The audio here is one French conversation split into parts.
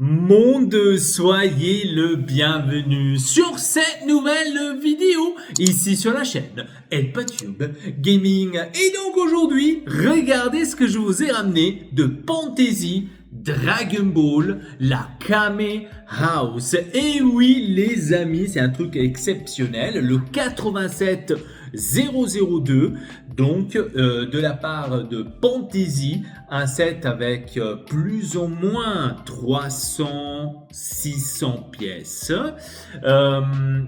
Monde, soyez le bienvenu sur cette nouvelle vidéo ici sur la chaîne ElPaTube Gaming. Et donc aujourd'hui, regardez ce que je vous ai ramené de Fantasy Dragon Ball, la Kame House. Et oui les amis, c'est un truc exceptionnel, le 87002, donc de la part de Fantasy, un set avec plus ou moins 300-600 pièces,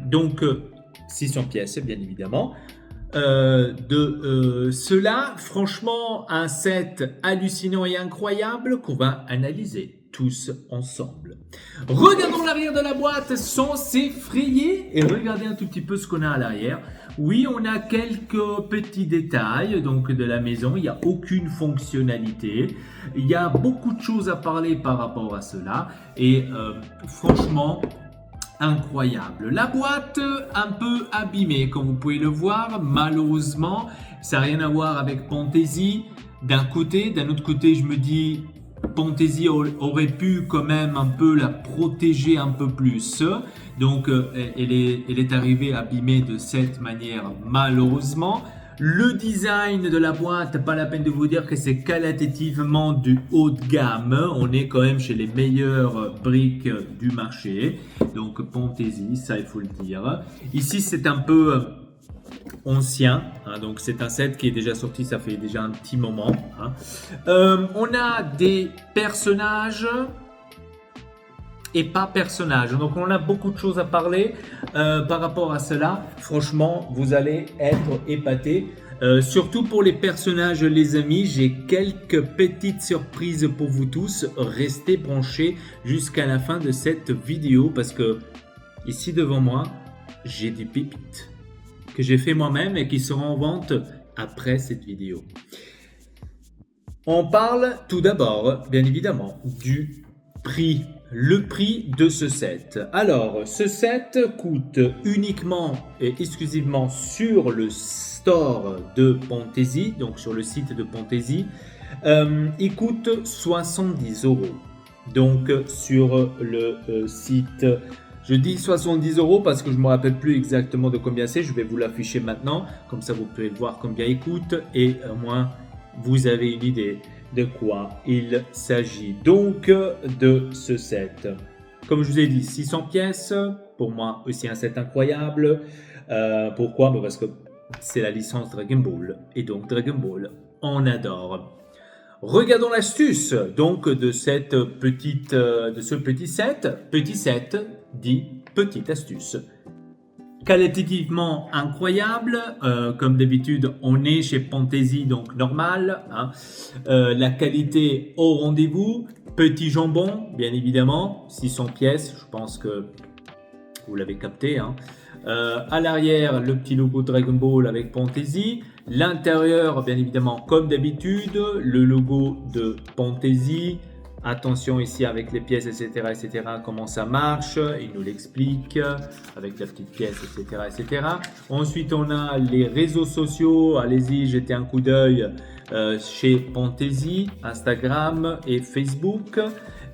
donc 600 pièces bien évidemment. Cela, franchement, un set hallucinant et incroyable qu'on va analyser tous ensemble. Regardons l'arrière de la boîte sans s'effrayer et regardez un tout petit peu ce qu'on a à l'arrière. Oui, on a quelques petits détails donc de la maison, il n'y a aucune fonctionnalité. Il y a beaucoup de choses à parler par rapport à cela et franchement, incroyable. La boîte un peu abîmée comme vous pouvez le voir, malheureusement ça n'a rien à voir avec Fantasy d'un côté, d'un autre côté je me dis Fantasy aurait pu quand même un peu la protéger un peu plus, donc elle est arrivée abîmée de cette manière malheureusement. Le design de la boîte, pas la peine de vous dire que c'est qualitativement du haut de gamme. On est quand même chez les meilleures briques du marché. Donc Fantasy, ça il faut le dire. Ici c'est un peu ancien, hein, donc c'est un set qui est déjà sorti, ça fait déjà un petit moment. Hein. On a des personnages et pas personnages. Donc on a beaucoup de choses à parler par rapport à cela. Franchement, vous allez être épatés. Surtout pour les personnages, les amis, j'ai quelques petites surprises pour vous tous. Restez branchés jusqu'à la fin de cette vidéo parce que ici devant moi, j'ai des pépites que j'ai fait moi-même et qui seront en vente après cette vidéo. On parle tout d'abord, bien évidemment, du prix. Le prix de ce set. Alors, ce set coûte uniquement et exclusivement sur le store de Fantasy, donc sur le site de Fantasy, il coûte 70 €. Donc, sur le site, je dis 70 € parce que je ne me rappelle plus exactement de combien c'est. Je vais vous l'afficher maintenant, comme ça vous pouvez voir combien il coûte et au moins vous avez une idée de quoi il s'agit donc de ce set. Comme je vous ai dit, 600 pièces, pour moi aussi un set incroyable. Pourquoi? Parce que c'est la licence Dragon Ball et donc Dragon Ball, on adore. Regardons l'astuce donc de cette petite, de ce petit set. Petit set dit petite astuce. Qualitativement incroyable, comme d'habitude on est chez Fantasy donc normal, hein. La qualité au rendez-vous, petit jambon bien évidemment, 600 pièces, je pense que vous l'avez capté, hein. À l'arrière le petit logo Dragon Ball avec Fantasy, l'intérieur bien évidemment comme d'habitude, le logo de Fantasy. Attention ici avec les pièces, etc., comment ça marche, il nous l'explique avec la petite pièce, etc. Ensuite, on a les réseaux sociaux, allez-y, jetez un coup d'œil chez Fantasy, Instagram et Facebook.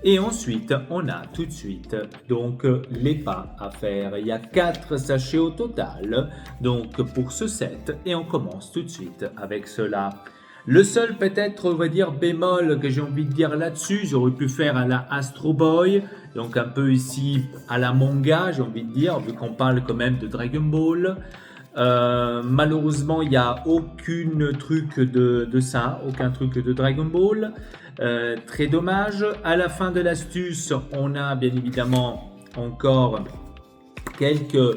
Et ensuite, on a tout de suite donc les pas à faire. Il y a 4 sachets au total donc pour ce set et on commence tout de suite avec cela. Le seul peut-être, on va dire, bémol que j'ai envie de dire là-dessus, j'aurais pu faire à la Astro Boy, donc un peu ici à la manga, j'ai envie de dire, vu qu'on parle quand même de Dragon Ball. Malheureusement, il n'y a aucun truc de ça, aucun truc de Dragon Ball. Très dommage. À la fin de l'astuce, on a bien évidemment encore quelques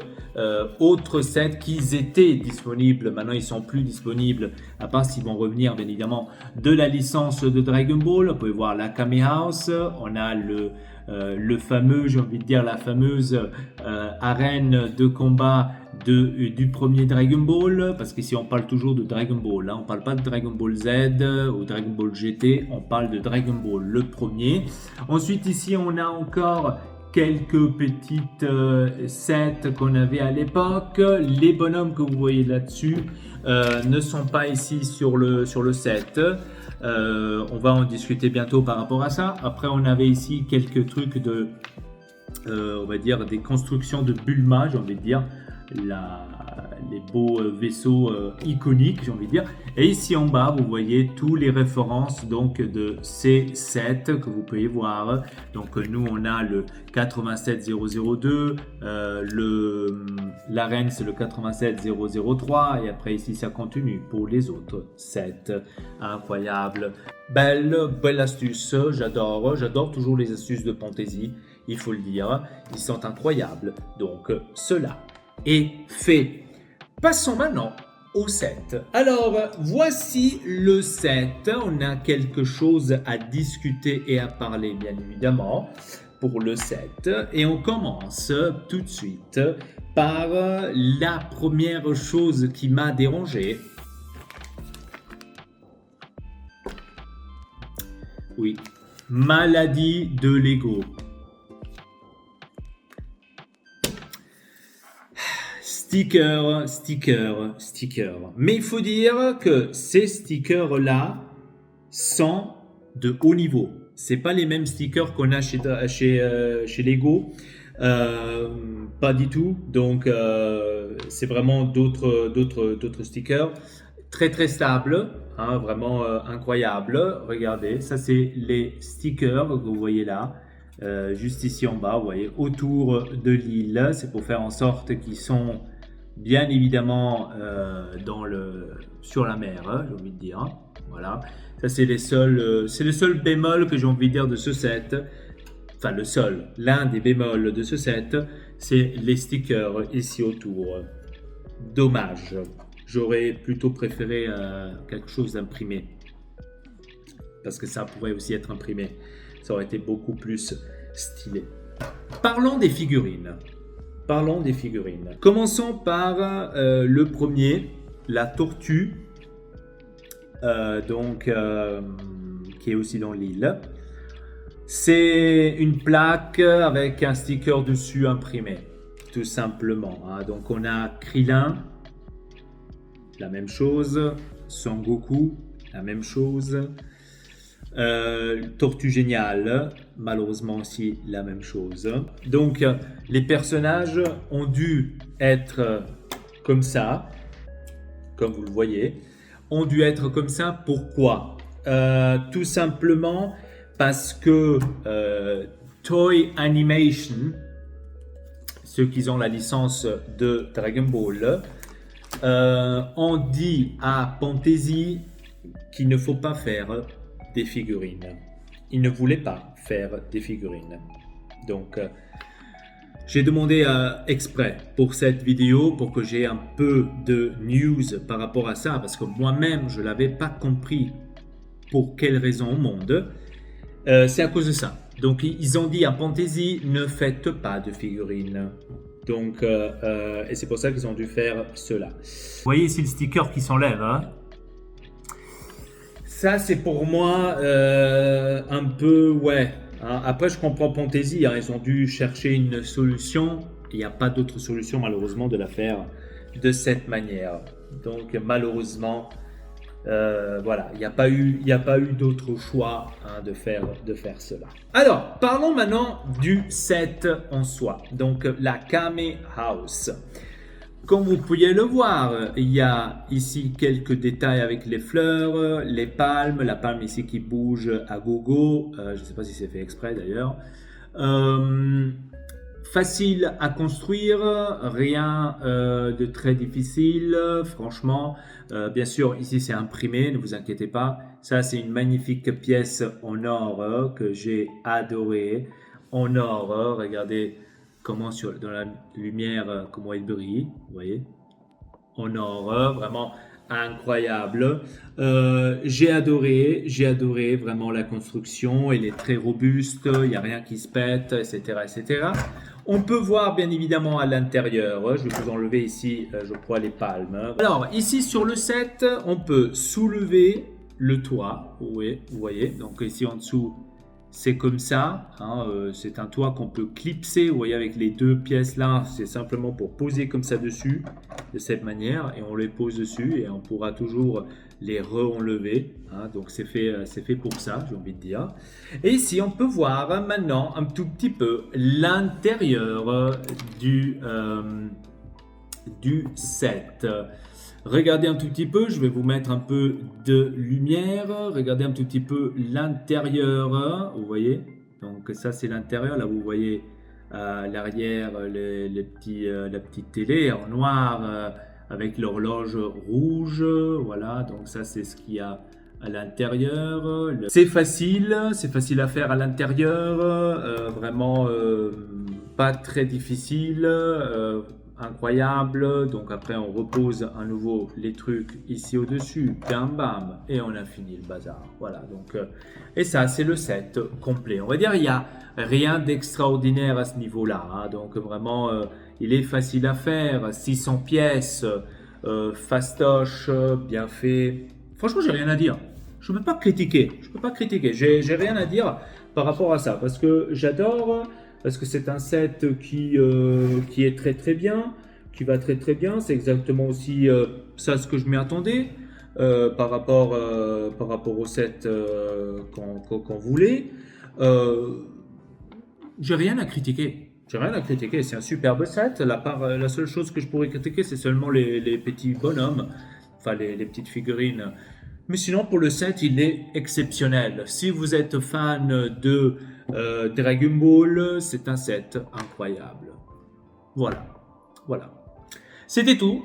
autres sets qui étaient disponibles, maintenant ils sont plus disponibles à part s'ils vont revenir bien évidemment de la licence de Dragon Ball. Vous pouvez voir la Kame House, on a le fameux, j'ai envie de dire la fameuse arène de combat du premier Dragon Ball, parce qu'ici on parle toujours de Dragon Ball, hein. On parle pas de Dragon Ball Z ou Dragon Ball GT, on parle de Dragon Ball le premier. Ensuite ici on a encore quelques petites sets qu'on avait à l'époque, les bonhommes que vous voyez là-dessus, ne sont pas ici sur le set. On va en discuter bientôt par rapport à ça. Après, on avait ici quelques trucs de, on va dire, des constructions de Bulma, j'ai envie de dire, les beaux vaisseaux iconiques, j'ai envie de dire. Et ici en bas, vous voyez tous les références donc de ces sets que vous pouvez voir. Donc nous, on a le 87002, l'arène c'est le 87003 et après ici ça continue pour les autres sets. Incroyable, belle astuce, j'adore toujours les astuces de Fantasy, il faut le dire, ils sont incroyables. Donc cela est fait. Passons maintenant au set. Alors, voici le set. On a quelque chose à discuter et à parler, bien évidemment, pour le set. Et on commence tout de suite par la première chose qui m'a dérangé. Oui, maladie de Lego. Stickers. Mais il faut dire que ces stickers-là sont de haut niveau. C'est pas les mêmes stickers qu'on a chez Lego. Pas du tout. Donc, c'est vraiment d'autres stickers. Très stables. Hein, vraiment incroyable. Regardez, ça c'est les stickers que vous voyez là. Juste ici en bas, vous voyez, autour de l'île. C'est pour faire en sorte qu'ils sont bien évidemment sur la mer, hein, j'ai envie de dire. Voilà, ça c'est le seul bémol que j'ai envie de dire de ce set. Enfin l'un des bémols de ce set, c'est les stickers ici autour. Dommage. J'aurais plutôt préféré quelque chose d'imprimé. Parce que ça pourrait aussi être imprimé. Ça aurait été beaucoup plus stylé. Parlons des figurines. Commençons par le premier, la tortue, qui est aussi dans l'île. C'est une plaque avec un sticker dessus imprimé, tout simplement. Hein. Donc on a Krillin, la même chose. Son Goku, la même chose. Tortue Géniale, malheureusement aussi la même chose. Donc les personnages ont dû être comme ça, comme vous le voyez, ont dû être comme ça. Pourquoi? Tout simplement parce que Toei Animation, ceux qui ont la licence de Dragon Ball, ont dit à Fantasy qu'il ne faut pas faire des figurines. Ils ne voulaient pas faire des figurines. Donc, j'ai demandé exprès pour cette vidéo pour que j'ai un peu de news par rapport à ça, parce que moi-même, je ne l'avais pas compris pour quelle raison au monde. C'est à cause de ça. Donc, ils ont dit à Fantasy, ne faites pas de figurines. Donc, et c'est pour ça qu'ils ont dû faire cela. Vous voyez ici le sticker qui s'enlève, hein? Ça, c'est pour moi un peu, ouais. Hein. Après, je comprends Fantasy, hein, ils ont dû chercher une solution. Il n'y a pas d'autre solution, malheureusement, de la faire de cette manière. Donc, malheureusement, voilà, il n'y a pas eu d'autre choix hein, de faire cela. Alors, parlons maintenant du set en soi. Donc, la Kame House. Comme vous pouvez le voir, il y a ici quelques détails avec les fleurs, les palmes, la palme ici qui bouge à gogo, je ne sais pas si c'est fait exprès d'ailleurs. Facile à construire, rien de très difficile, franchement. Bien sûr, ici c'est imprimé, ne vous inquiétez pas. Ça c'est une magnifique pièce en or que j'ai adoré. En or, regardez. Comment dans la lumière, comment elle brille, vous voyez, en or, vraiment incroyable. J'ai adoré vraiment la construction, elle est très robuste, il n'y a rien qui se pète, etc. On peut voir bien évidemment à l'intérieur, je vais vous enlever ici, je crois, les palmes. Alors ici sur le set, on peut soulever le toit, vous voyez, donc ici en dessous, c'est comme ça, hein, c'est un toit qu'on peut clipser, vous voyez avec les deux pièces là, c'est simplement pour poser comme ça dessus, de cette manière, et on les pose dessus et on pourra toujours les re-enlever, hein, donc c'est fait pour ça, j'ai envie de dire. Et ici on peut voir maintenant un tout petit peu l'intérieur du set. Regardez un tout petit peu, je vais vous mettre un peu de lumière. Regardez un tout petit peu l'intérieur, vous voyez. Donc ça c'est l'intérieur, là vous voyez à l'arrière la petite télé en noir avec l'horloge rouge. Voilà, donc ça c'est ce qu'il y a à l'intérieur. C'est facile à faire à l'intérieur, vraiment pas très difficile. Incroyable. Donc après on repose à nouveau les trucs ici au dessus, bam bam, et on a fini le bazar. Voilà, donc et ça c'est le set complet. On va dire il n'y a rien d'extraordinaire à ce niveau là, hein. Donc vraiment il est facile à faire, 600 pièces, fastoche, bien fait. Franchement j'ai rien à dire, je peux pas critiquer, j'ai rien à dire par rapport à ça, parce que j'adore. Parce que c'est un set qui est très très bien, qui va très très bien. C'est exactement aussi ça ce que je m'y attendais par rapport au set qu'on voulait. J'ai rien à critiquer. C'est un superbe set. La seule chose que je pourrais critiquer, c'est seulement les petits bonhommes, enfin les petites figurines. Mais sinon, pour le set, il est exceptionnel. Si vous êtes fan de Dragon Ball, c'est un set incroyable. Voilà. C'était tout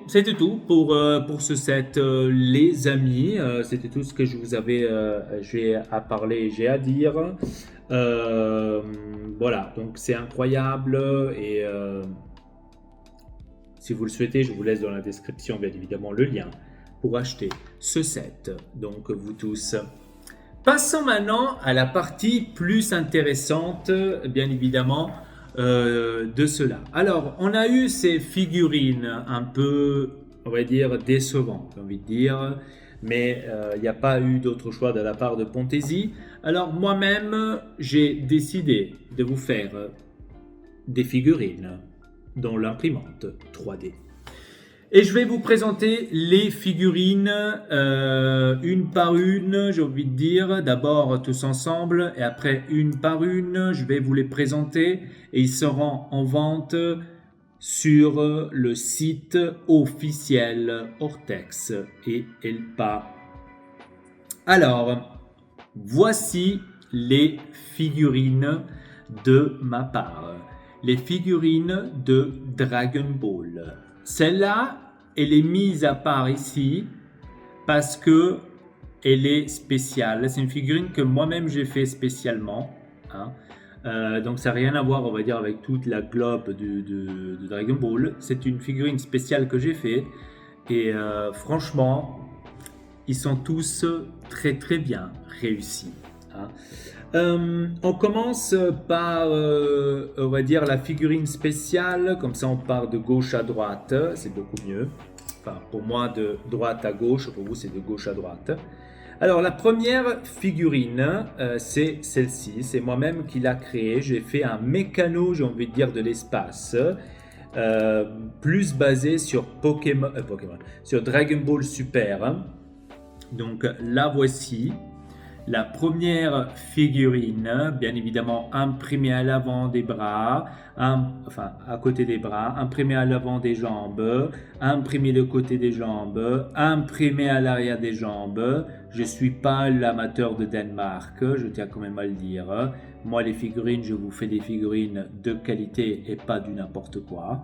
pour ce set, les amis. C'était tout ce que je vous avais j'ai à parler, j'ai à dire. Voilà, donc c'est incroyable et si vous le souhaitez, je vous laisse dans la description bien évidemment le lien pour acheter ce set, donc vous tous. Passons maintenant à la partie plus intéressante, bien évidemment, de cela. Alors, on a eu ces figurines un peu, on va dire, décevantes, j'ai envie de dire, mais il n'y a pas eu d'autre choix de la part de Pontesi. Alors, moi-même, j'ai décidé de vous faire des figurines dans l'imprimante 3D. Et je vais vous présenter les figurines une par une, j'ai envie de dire, d'abord tous ensemble et après une par une, je vais vous les présenter et ils seront en vente sur le site officiel Ortex et Elpa. Alors, voici les figurines de ma part, les figurines de Dragon Ball. Celle-là, elle est mise à part ici parce que elle est spéciale. C'est une figurine que moi-même j'ai fait spécialement, hein. Donc ça n'a rien à voir, on va dire, avec toute la globe de Dragon Ball. C'est une figurine spéciale que j'ai fait et franchement, ils sont tous très très bien réussis, hein. On commence par, on va dire, la figurine spéciale, comme ça on part de gauche à droite, c'est beaucoup mieux. Enfin, pour moi, de droite à gauche, pour vous, c'est de gauche à droite. Alors, la première figurine, c'est celle-ci, c'est moi-même qui l'a créée. J'ai fait un mécano, j'ai envie de dire, de l'espace, plus basé sur Pokémon, sur Dragon Ball Super. Donc, la voici. La première figurine, bien évidemment imprimée à l'avant des bras, enfin à côté des bras, imprimée à l'avant des jambes, imprimée de côté des jambes, imprimée à l'arrière des jambes. Je ne suis pas l'amateur de Danemark, je tiens quand même à le dire. Moi, les figurines, je vous fais des figurines de qualité et pas du n'importe quoi.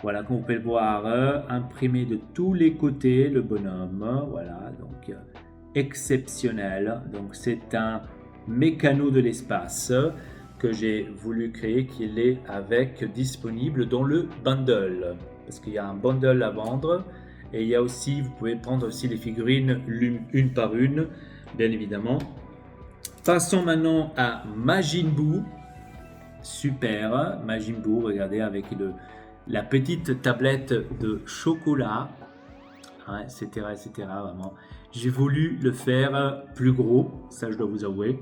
Voilà, comme vous pouvez le voir, imprimé de tous les côtés, le bonhomme. Voilà, donc exceptionnel. Donc c'est un mécano de l'espace que j'ai voulu créer, qui est disponible dans le bundle, parce qu'il y a un bundle à vendre et il y a aussi, vous pouvez prendre aussi les figurines une par une, bien évidemment. Passons maintenant à Majin Buu. Super Majin Buu, regardez, avec la petite tablette de chocolat, etc., etc. Vraiment, j'ai voulu le faire plus gros, ça je dois vous avouer.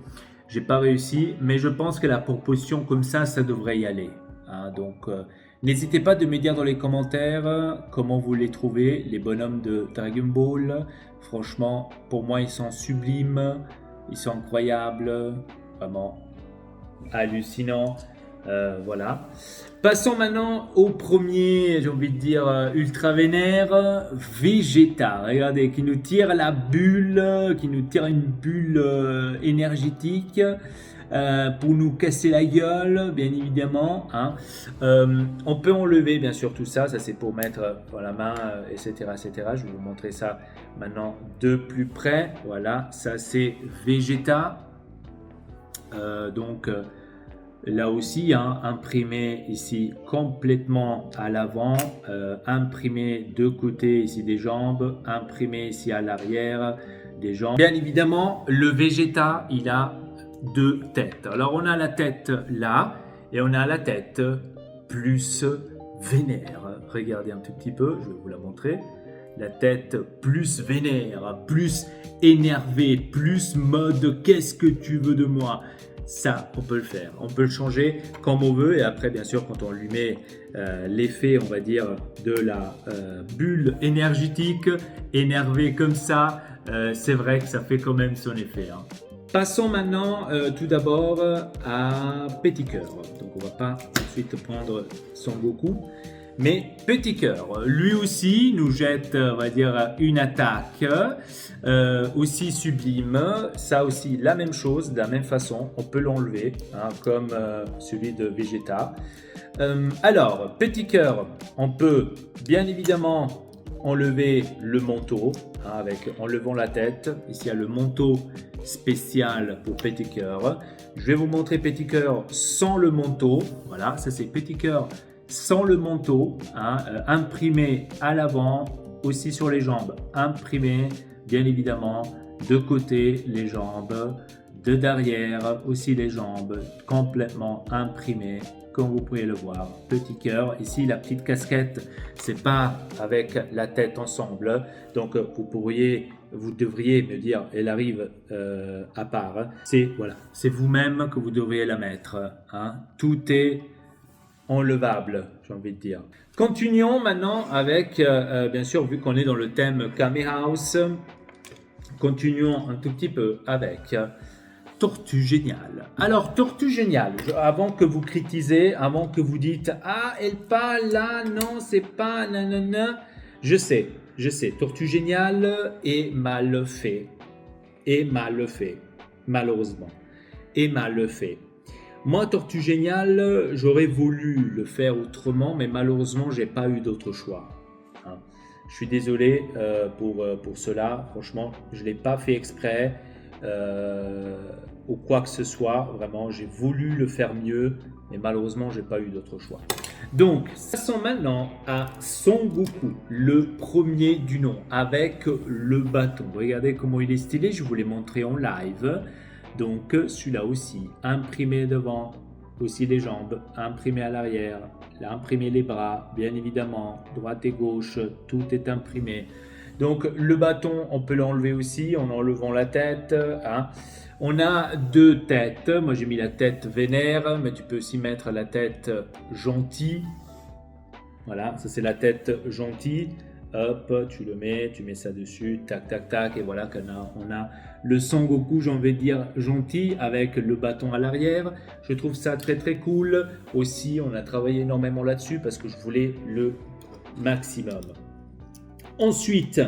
J'ai pas réussi, mais je pense que la proposition comme ça devrait y aller. Hein. Donc, n'hésitez pas de me dire dans les commentaires comment vous les trouvez, les bonhommes de Dragon Ball. Franchement, pour moi, ils sont sublimes, ils sont incroyables, vraiment hallucinants. Voilà. Passons maintenant au premier, j'ai envie de dire, ultra vénère, Vegeta. Regardez, qui nous tire la bulle, qui nous tire une bulle énergétique pour nous casser la gueule, bien évidemment. Hein. On peut enlever, bien sûr, tout ça. Ça, c'est pour mettre dans la main, etc., etc. Je vais vous montrer ça maintenant de plus près. Voilà, ça, c'est Vegeta. Donc... Là aussi, hein, imprimé ici complètement à l'avant, imprimé de côté ici des jambes, imprimé ici à l'arrière des jambes. Bien évidemment, le Vegeta, il a deux têtes. Alors on a la tête là et on a la tête plus vénère. Regardez un tout petit peu, je vais vous la montrer. La tête plus vénère, plus énervée, plus mode qu'est-ce que tu veux de moi? Ça, on peut le faire. On peut le changer comme on veut. Et après, bien sûr, quand on lui met l'effet, on va dire, de la bulle énergétique, énervée comme ça, c'est vrai que ça fait quand même son effet. Hein. Passons maintenant tout d'abord à Petit Cœur. Donc, on ne va pas tout de suite prendre Son Goku. Mais Petit Cœur, lui aussi nous jette, on va dire, une attaque aussi sublime. Ça aussi, la même chose, de la même façon, on peut l'enlever, hein, comme celui de Vegeta. Alors, Petit Cœur, on peut bien évidemment enlever le manteau, hein, en levant la tête. Ici, il y a le manteau spécial pour Petit Cœur. Je vais vous montrer Petit Cœur sans le manteau. Voilà, ça c'est Petit Cœur sans le manteau, hein, imprimé à l'avant, aussi sur les jambes, imprimé bien évidemment de côté les jambes, de derrière aussi les jambes, complètement imprimé comme vous pouvez le voir. Petit cœur, ici la petite casquette, c'est pas avec la tête ensemble, donc vous devriez me dire, elle arrive à part, c'est voilà, c'est vous-même que vous devriez la mettre, hein. Tout est enlevable, j'ai envie de dire. Continuons maintenant avec, bien sûr, vu qu'on est dans le thème Kame House, continuons un tout petit peu avec Tortue Géniale. Alors, Tortue Géniale, avant que vous critisez, avant que vous dites « Ah, elle parle là, non, c'est pas, nanana », je sais, Tortue Géniale est mal fait, malheureusement, est mal fait. Moi, Tortue Géniale, j'aurais voulu le faire autrement, mais malheureusement, j'ai pas eu d'autre choix. Hein. Je suis désolé pour cela. Franchement, je l'ai pas fait exprès ou quoi que ce soit. Vraiment, j'ai voulu le faire mieux, mais malheureusement, j'ai pas eu d'autre choix. Donc, passons maintenant à Son Goku, le premier du nom, avec le bâton. Regardez comment il est stylé. Je vous l'ai montré en live. Donc celui-là aussi, imprimé devant, aussi les jambes, imprimé à l'arrière, imprimé les bras, bien évidemment, droite et gauche, tout est imprimé. Donc le bâton, on peut l'enlever aussi en enlevant la tête. Hein. On a deux têtes, moi j'ai mis la tête vénère, mais tu peux aussi mettre la tête gentille. Voilà, ça c'est la tête gentille. Hop, tu le mets, tu mets ça dessus, tac, tac, tac, et voilà qu'on a le Son Goku, j'ai envie de dire, gentil, avec le bâton à l'arrière. Je trouve ça très, très cool. Aussi, on a travaillé énormément là-dessus parce que je voulais le maximum. Ensuite,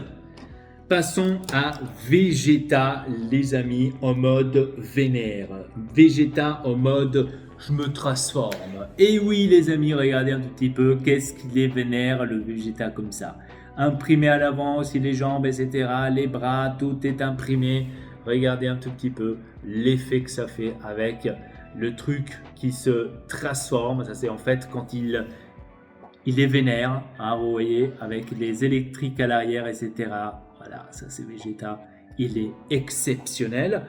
passons à Vegeta, les amis, en mode vénère. Vegeta en mode je me transforme. Et oui, les amis, regardez un tout petit peu, qu'est-ce qu'il est vénère, le Vegeta comme ça. Imprimé à l'avant aussi les jambes, etc. Les bras, tout est imprimé. Regardez un tout petit peu l'effet que ça fait avec le truc qui se transforme. Ça c'est en fait quand il est vénère, hein, vous voyez, avec les électriques à l'arrière, etc. Voilà, ça c'est Vegeta. Il est exceptionnel.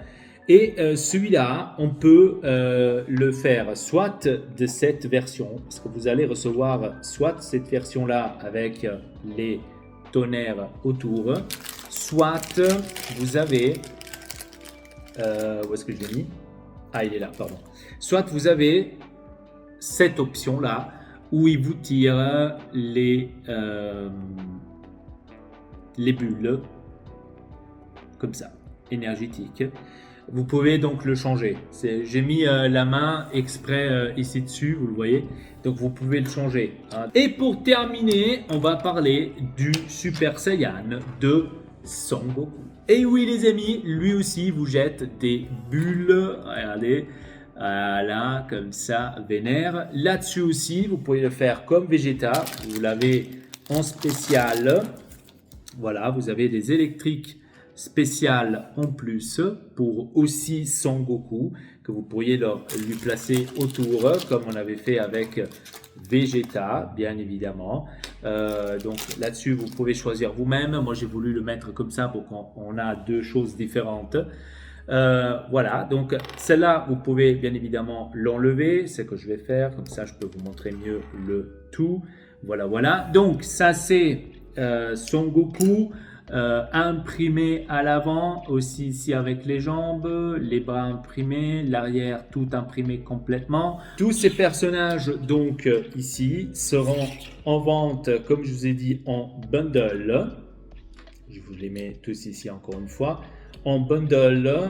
Et celui-là, on peut le faire soit de cette version, parce que vous allez recevoir soit cette version-là avec les tonnerres autour, soit vous avez, où est-ce que je l'ai mis? Ah, il est là, pardon. Soit vous avez cette option-là où il vous tire les bulles comme ça, énergétiques. Vous pouvez donc le changer. J'ai mis la main exprès ici dessus, vous le voyez. Donc vous pouvez le changer. Hein. Et pour terminer, on va parler du Super Saiyan de Son Goku. Et oui les amis, lui aussi vous jette des bulles. Regardez, là comme ça, vénère. Là-dessus aussi, vous pouvez le faire comme Vegeta. Vous l'avez en spécial. Voilà, vous avez des électriques spéciales en plus pour aussi Son Goku que vous pourriez lui placer autour comme on avait fait avec Vegeta, bien évidemment. Donc là-dessus, vous pouvez choisir vous-même. Moi, j'ai voulu le mettre comme ça pour qu'on a deux choses différentes. Voilà, donc celle-là, vous pouvez bien évidemment l'enlever. C'est ce que je vais faire. Comme ça, je peux vous montrer mieux le tout. Voilà, voilà. Donc, ça, c'est Son Goku. Imprimé à l'avant, aussi ici avec les jambes, les bras imprimés, l'arrière tout imprimé complètement. Tous ces personnages donc ici seront en vente, comme je vous ai dit, en bundle. Je vous les mets tous ici encore une fois. En bundle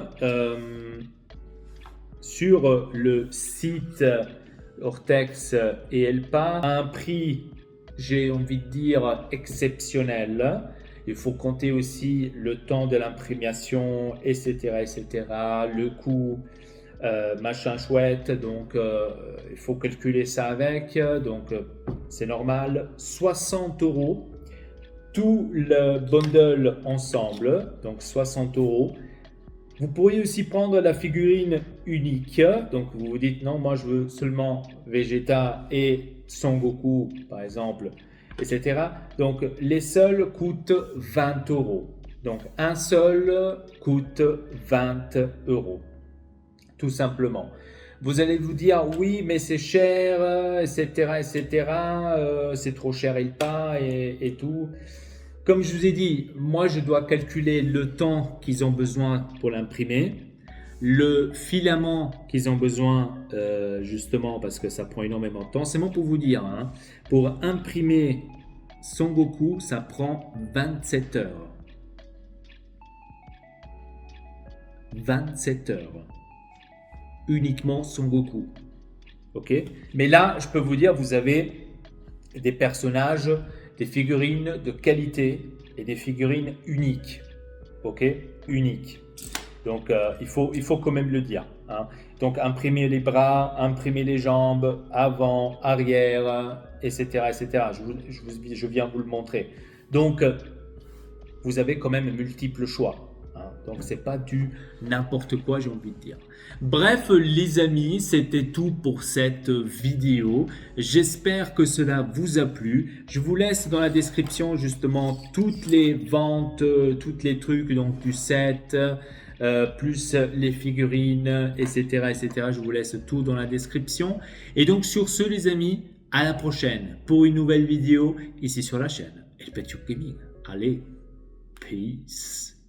sur le site Ortex et Elpa. Un prix, j'ai envie de dire, exceptionnel. Il faut compter aussi le temps de l'imprimation, etc., etc., le coût, machin chouette. Donc, il faut calculer ça avec. Donc, c'est normal. 60 €. Tout le bundle ensemble. Donc, 60 €. Vous pourriez aussi prendre la figurine unique. Donc, vous vous dites, non, moi, je veux seulement Vegeta et Son Goku, par exemple, etc. Donc, les seuls coûtent 20 €. Donc, un seul coûte 20 €. Tout simplement. Vous allez vous dire, oui, mais c'est cher, etc., etc. C'est trop cher, il pas, et tout. Comme je vous ai dit, moi, je dois calculer le temps qu'ils ont besoin pour l'imprimer. Le filament qu'ils ont besoin, justement, parce que ça prend énormément de temps. C'est bon pour vous dire, hein, pour imprimer Son Goku, ça prend 27 heures. 27 heures. Uniquement Son Goku. Ok? Mais là, je peux vous dire, vous avez des personnages, des figurines de qualité et des figurines uniques. Ok? Uniques. Donc, il faut quand même le dire. Hein. Donc, imprimer les bras, imprimer les jambes, avant, arrière, etc. etc. Je viens vous le montrer. Donc, vous avez quand même multiples choix. Hein. Donc, c'est pas du n'importe quoi, j'ai envie de dire. Bref, les amis, c'était tout pour cette vidéo. J'espère que cela vous a plu. Je vous laisse dans la description justement toutes les ventes, tous les trucs donc du set. Plus les figurines, etc., etc. Je vous laisse tout dans la description. Et donc sur ce, les amis, à la prochaine pour une nouvelle vidéo ici sur la chaîne El Pet Shop Gaming. Allez, peace.